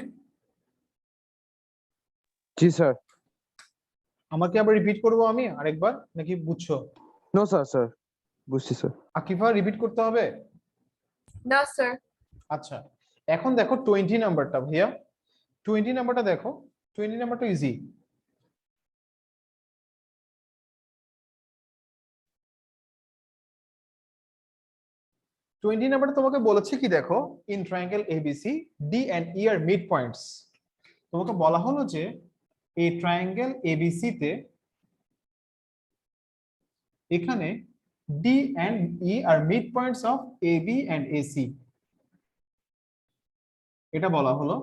জি স্যার। আমাকে আবার রিপিট করবো আমি আরেকবার নাকি বুঝছো? নো স্যার, স্যার বুঝছি স্যার। আকিফা রিপিট করতে হবে? না স্যার। আচ্ছা, এখন দেখো 20 নাম্বারটা ভাইয়া, 20 নাম্বারটা দেখো। 20 নাম্বারটা ইজি। টোয়েন্টি নাম্বারটা তোমাকে বলেছে কি দেখো, in triangle ABC D and E are mid points. তোমাকে বলা হলো যে এই ট্রায়াঙ্গেল এবিসি তে এখানে D and E are mid points of AB and AC, এটা বলা হলো।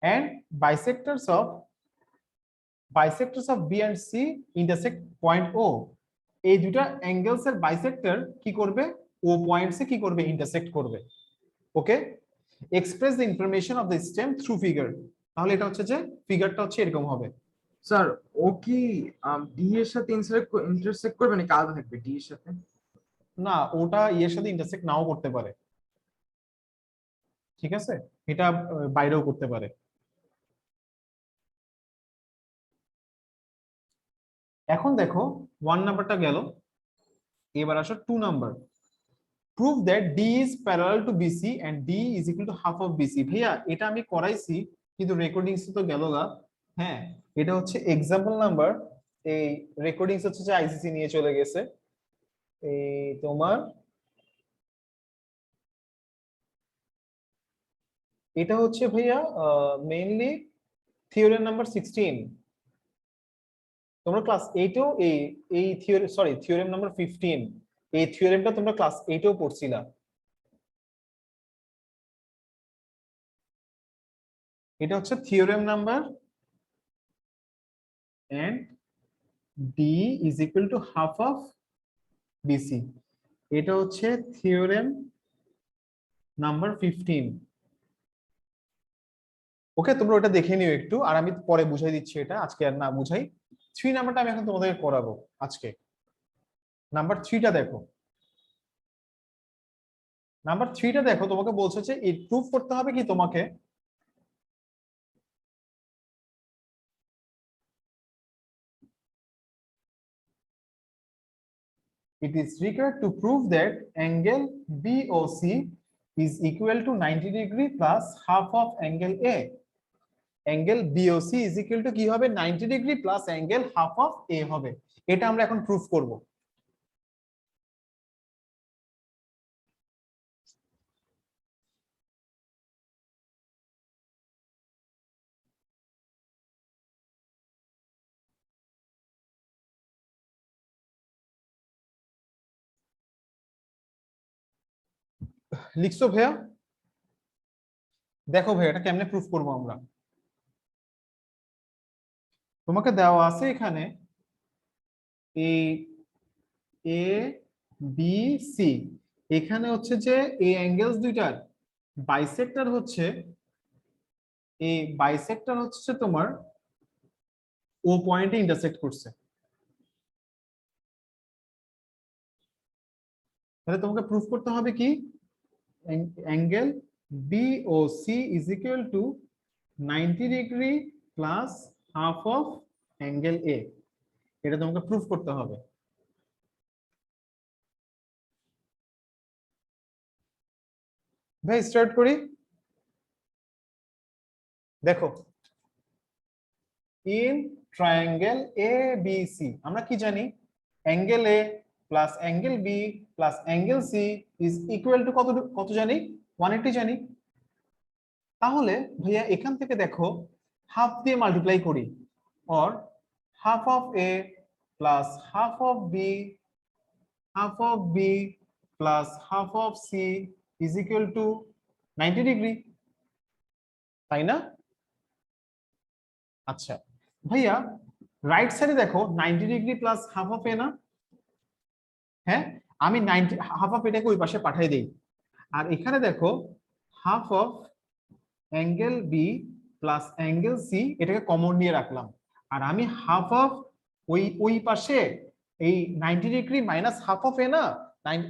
And bisectors of B and C intersect point O. এই দুটা অ্যাঙ্গেলস এর বাইসেক্টর কি করবে, ও পয়েন্টসে কি করবে, ইন্টারসেক্ট করবে। Okay, express the information of the stem through figure. তাহলে এটা হচ্ছে যে ফিগারটা হচ্ছে এরকম হবে। স্যার ও কি ডি এর সাথে ইন্টারসেক্ট করবে নাকি আলাদা থাকবে ডি এর সাথে? না, ওটা ইয়ের সাথে ইন্টারসেক্ট নাও করতে পারে, ঠিক আছে, এটা বাইরেও করতে পারে। এখন দেখো 1 নাম্বারটা গেল, এবার আসো 2 number. Prove that D is parallel to BC and D is equal to half of BC. ভাইয়া এটা আমি করাইছি কিন্তু রেকর্ডিংস তো গেল গা। হ্যাঁ, এটা হচ্ছে এক্সাম্পল নাম্বার, এই রেকর্ডিংস হচ্ছে যে আইসিসি নিয়ে চলে গেছে। এই তোমার এটা হচ্ছে ভাইয়া মেইনলি থিওরেম নাম্বার 16। তোমরা ক্লাস 8এও এই থিওরি, সরি থিওরেম নাম্বার 15, এই থিওরেমটা তোমরা ক্লাস 8এও পড়ছিলা। এটা হচ্ছে theorem number and D is equal to half of BC. এটা হচ্ছে থিওরেম নাম্বার 15। ওকে, তোমরা ওটা দেখে নিও একটু, আর আমি পরে বুঝাই দিচ্ছি, এটা আজকে আর না বুঝাই। 3 নাম্বারটা আমি এখন তোমাদের করাবো আজকে। নাম্বার 3টা দেখো, নাম্বার 3টা দেখো, তোমাকে বলছে যে এই প্রুফ করতে হবে কি তোমাকে, it is required to prove that angle BOC is equal to 90 degree plus half of angle A। angle BOC is equal to কি হবে, 90 degree plus angle half of A হবে। এটা আমরা এখন প্রুফ করব। লিখছো ভাইয়া? দেখো ভাইয়া এটা কেমনে প্রুফ করবো আমরা। তোমাকে দেওয়া আছে এখানে এই এ বি সি, এখানে হচ্ছে যে এই অ্যাঙ্গেলস দুইটার বাইসেক্টর হচ্ছে, এই বাইসেক্টর হচ্ছে তোমার ও পয়েন্টে ইন্টারসেক্ট করছে। তাহলে তোমাকে প্রুফ করতে হবে কি angle BOC is equal to 90 degree plus half of angle A, এটা তোমাকে প্রুফ করতে হবে। ভাই স্টার্ট করি। দেখো in triangle A B C আমরা কি জানি, angle A plus angle B plus angle C is equal to কত, কত জানি 180 জানি। তাহলে ভাইয়া এখান থেকে দেখো হাফ দিয়ে মাল্টিপ্লাই করি, or half of A plus half of B plus half of C is equal to 90 degree, তাই না? আচ্ছা ভাইয়া রাইট সাইডে দেখো 90 degree plus half of A না? হ্যাঁ, আমি 90 হাফ অফ এটাকে ওই পাশে পাঠিয়ে দেই। আর এখানে দেখো half of angle B plus angle C, এটাকে কমন নিয়ে রাখলাম। আর আমি হাফ অফ ওই পাশে এই 90 degree minus half of A না,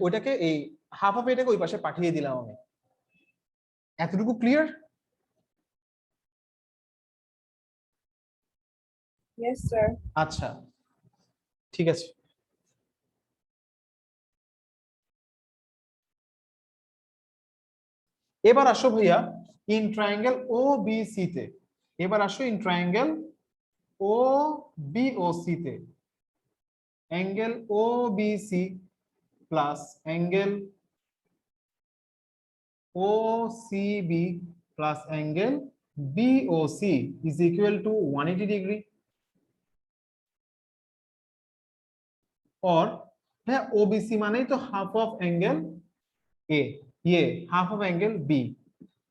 ওইটাকে এই হাফ অফ এটাকে ওই পাশে পাঠিয়ে দিলাম আমি। এতটুকু ক্লিয়ার? Yes, sir. আচ্ছা ঠিক আছে। এবার আসো ভাইয়া in triangle O B C তে, এবার আসো in triangle O B O C তে, angle O B C plus angle O C B plus angle B O C is equal to 180 degree. और হ্যাঁ ওবিসি মানেই তো half of angle A, half of angle B,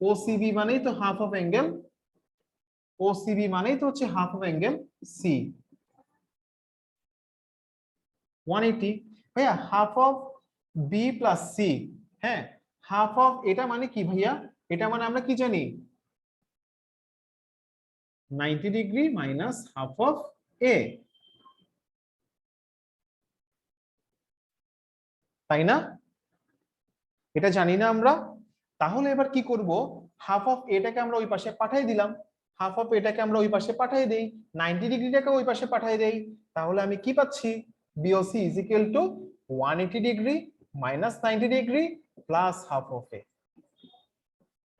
OCB মানেই তো half of angle, OCB মানেই তো হচ্ছে half of angle C. 180 ভাইয়া half of B plus C, হ্যাঁ হাফ অফ এটা মানে কি ভাইয়া, এটা মানে আমরা কি জানি 90 ডিগ্রি মাইনাস হাফ অফ এ, তাই না? এটা জানি না আমরা। তাহলে এবার কি করব, হাফ অফ এটাকে আমরা ওই পাশে পাঠিয়ে দিলাম, হাফ অফ এটাকে আমরা ওই পাশে পাঠিয়ে দেই, 90 ডিগ্রিটাকে ওই পাশে পাঠিয়ে দেই। তাহলে আমি কি পাচ্ছি, BOC is equal to 180 degree minus 90 degree plus half of A.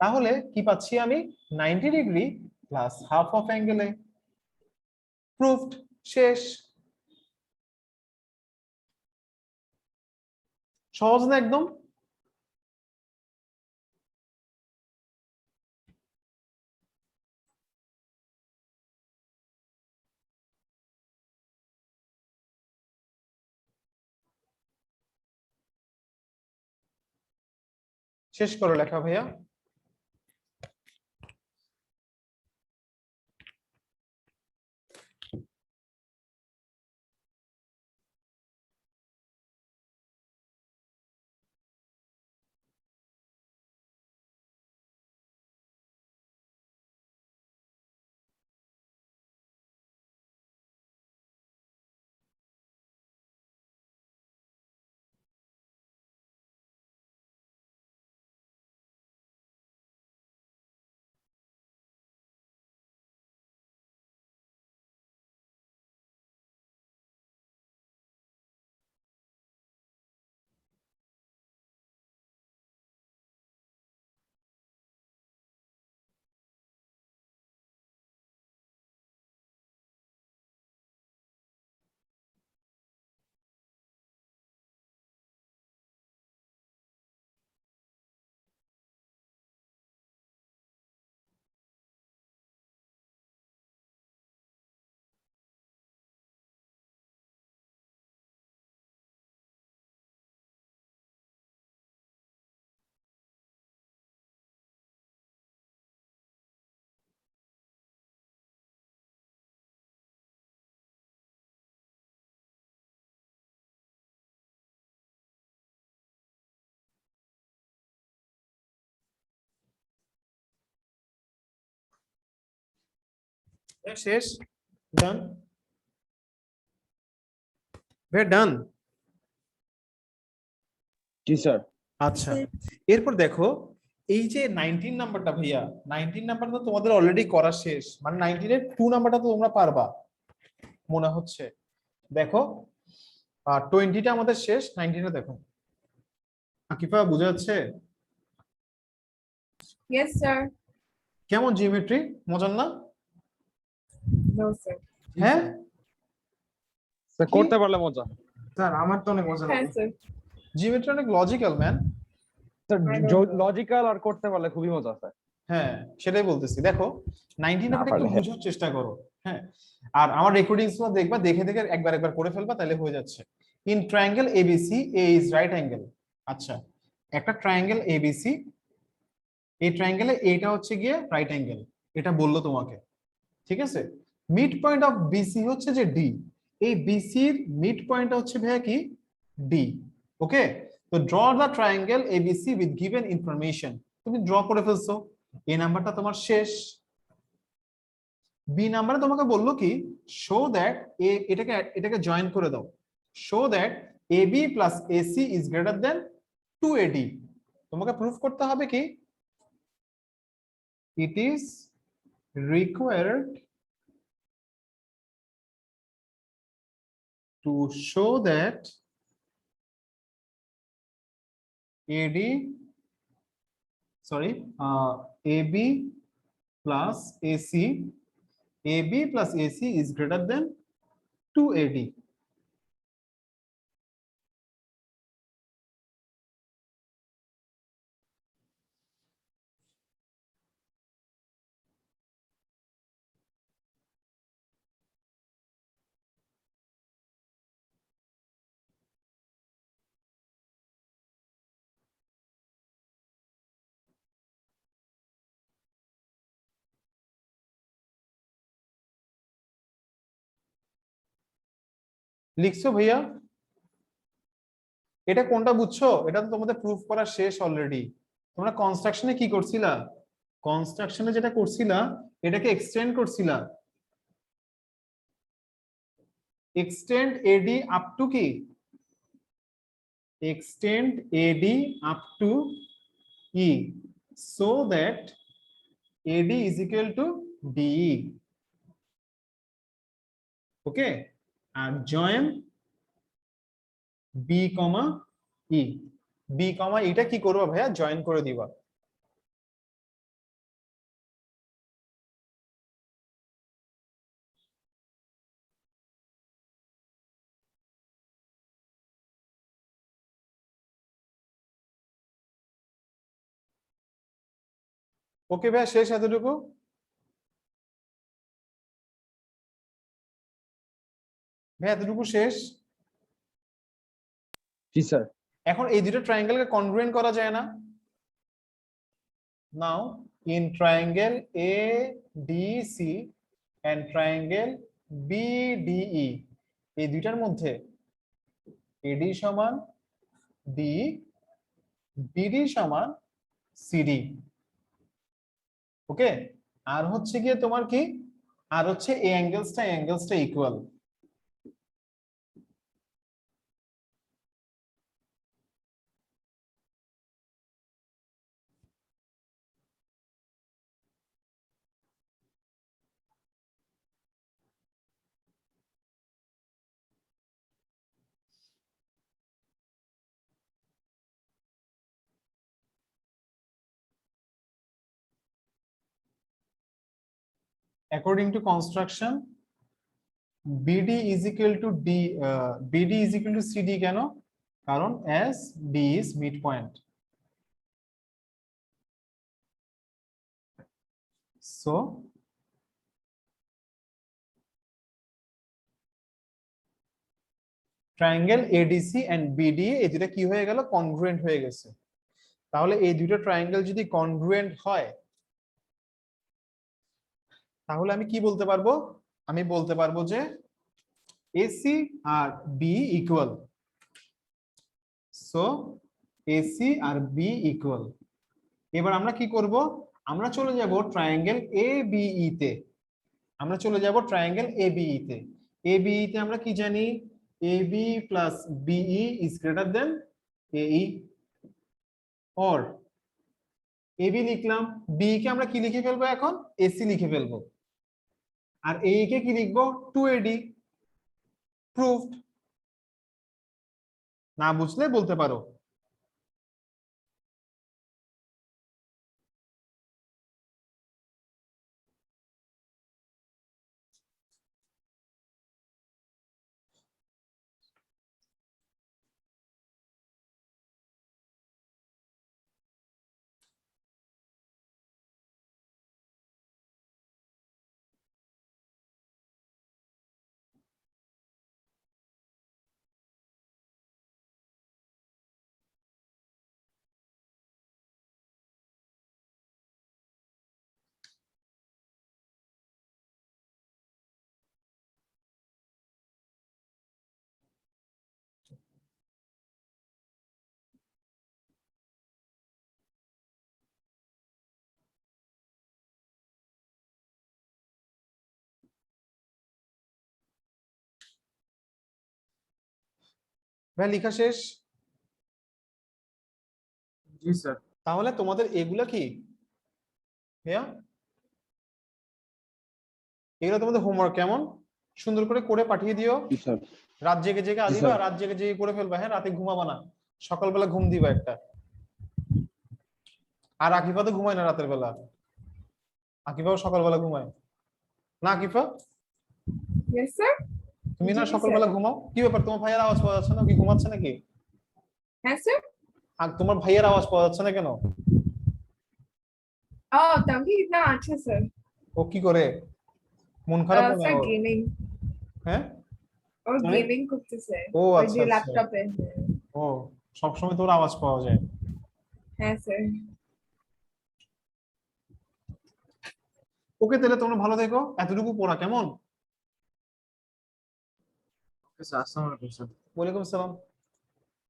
তাহলে কি পাচ্ছি আমি 90 degree plus half of angle A. Proved, শেষ। সহজ না একদম? শেষ করো লেখা ভাইয়া। শেষ, ডান, ভাইয়া ডান। জি স্যার। আচ্ছা, এরপর দেখো এই যে 19 নাম্বারটা ভাইয়া, 19 নাম্বার তো তোমাদের অলরেডি করা শেষ, মানে 19 এর 2 নাম্বারটা তো তোমরা পারবা মনে হচ্ছে। দেখো 20টা আমাদের শেষ, 19টা দেখো। আকিফা বুঝা যাচ্ছে? Yes, sir. কেমন জিওমেট্রি, মজার না? No, sir. হ্যাঁ স্যার করতে পারলে মজা। স্যার আমার তো অনেক মজা লাগে। Yes, sir. জিওমেট্রি অনেক logical man. Sir I don't know. Logical আর করতে পারলে খুবই মজা স্যার। হ্যাঁ সেটাই বলতেছি। দেখো 19 না নাম্বারটা একটু পারলে বোঝার চেষ্টা করো। হ্যাঁ, আর আমার রেকর্ডিংস গুলো দেখবা, দেখে দেখে একবার করে ফেলবা, তাহলে হয়ে যাচ্ছে। In triangle ABC, A is right angle. আচ্ছা, একটা ট্রায়াঙ্গেল এবিসি, এই ট্রায়াঙ্গেলে এটা হচ্ছে গিয়ে রাইট অ্যাঙ্গেল, এটা বললো তোমাকে, ঠিক আছে? মিড পয়েন্ট অফ বিসি হচ্ছে যে ডি, এই বিসির মিড পয়েন্টটা হচ্ছে ভাইয়া কি, ডি। ওকে, তো draw the triangle ABC with given information. তুমি ড্র করে ফেলছো, এ নাম্বারটা তোমার শেষ। বি নাম্বারে তোমাকে বললো কি, শো দ্যাট এটাকে জয়েন করে দাও, show that AB plus AC is greater than 2AD। তোমাকে প্রুফ করতে হবে কি, it is required to show that AB plus AC is greater than 2AD. লিখছো ভাইয়া? এটা কোনটা বুঝছো? এটা তো তোমাদের প্রুফ করা শেষ অলরেডি। তোমরা কনস্ট্রাকশনে কি করছিলা? কনস্ট্রাকশনে যেটা করছিলা, এটাকে এক্সটেন্ড করছিলা, এক্সটেন্ড এডি আপ টু কি, extend AD up to E so that AD is equal to DE. Okay, and join B comma E. B comma এটা কি করবা ভাইয়া, জয়েন করে দিবা। ওকে ভাইয়া, শেষ এতটুকু? ভাই এতটুকু শেষ? জি স্যার। এখন এই দুটো ট্রায়াঙ্গেলকে কনগ্রুয়েন্ট করা যায় না? নাও in triangle ADC and triangle BDE, এই দুইটার মধ্যে AD সমান DE, BD সমান CD। ওকে, আর হচ্ছে গিয়ে তোমার কি, আর হচ্ছে এই অ্যাঙ্গেলসটা equal. According to construction, BD is equal to BD is equal to CD কেন? কারণ as D is midpoint. So triangle ADC and BDE এই দুটো কি হয়ে গেল, কনগ্রুয়েন্ট হয়ে গেছে। তাহলে এই দুটো ট্রায়াঙ্গেল যদি কনগ্রুয়েন্ট হয়, তাহলে আমি কি বলতে পারবো, আমি বলতে পারবো যে AC আর B ইকুয়াল। সো AC আর B ইকুয়াল। এবার আমরা কি করব, আমরা চলে যাব ট্রায়াঙ্গেল ABE তে। আমরা চলে যাব ট্রায়াঙ্গেল এবিই তে। এবিই তে আমরা কি জানি? AB plus BE is greater than এই, অর এবি লিখলাম, বি কে আমরা কি লিখে ফেলবো এখন? এসি লিখে ফেলবো। আর এই কে কি লিখবো? 2AD। প্রুভড। না বুঝলে বলতে পারো। ভাই লেখা শেষ? জি স্যার। তাহলে তোমাদের এগুলা কি ভাইয়া? এগুলো তোমাদের হোমওয়ার্ক কেমন? সুন্দর করে করে পাঠিয়ে দিও। জি স্যার। রাত জেগে জেগে জি আদিবা, স্যার। রাত জেগে জেগে করে ফেলবা। হ্যাঁ, রাতে ঘুমাবা না, সকালবেলা ঘুম দিবা একটা। আর আকিফা তো ঘুমায় না রাতের বেলা, আকিফাও সকালবেলা ঘুমায় না? Akifa Yes, sir. তুমি না জি, সকালবেলা স্যার। ঘুমাও? কি ব্যাপার, তোমার ভাইয়ের আওয়াজ পাওয়া যাচ্ছে না? কি ঘুমাচ্ছে নাকি? হ্যাঁ স্যার। আর তোমার ভাইয়ের আওয়াজ পাওয়া যাচ্ছে না কেন? তাওহীদ না আছে স্যার। ও কি করে? মন খারাপ মনে স্যার হয় ওর? গেমিং, হ্যাঁ, ও মানে- গেমিং করতেছে ও ওই আচ্ছা যে আচ্ছা। ল্যাপটপে। ও, সবসময় তোর আওয়াজ পাওয়া যায়। হ্যাঁ স্যার। ওকে, তাহলে তোমরা ভালো থেকো। এতটুকু পড়া কেমন? ওকে স্যার, আসসালামু আলাইকুম স্যার। ওয়ালাইকুম আসসালাম।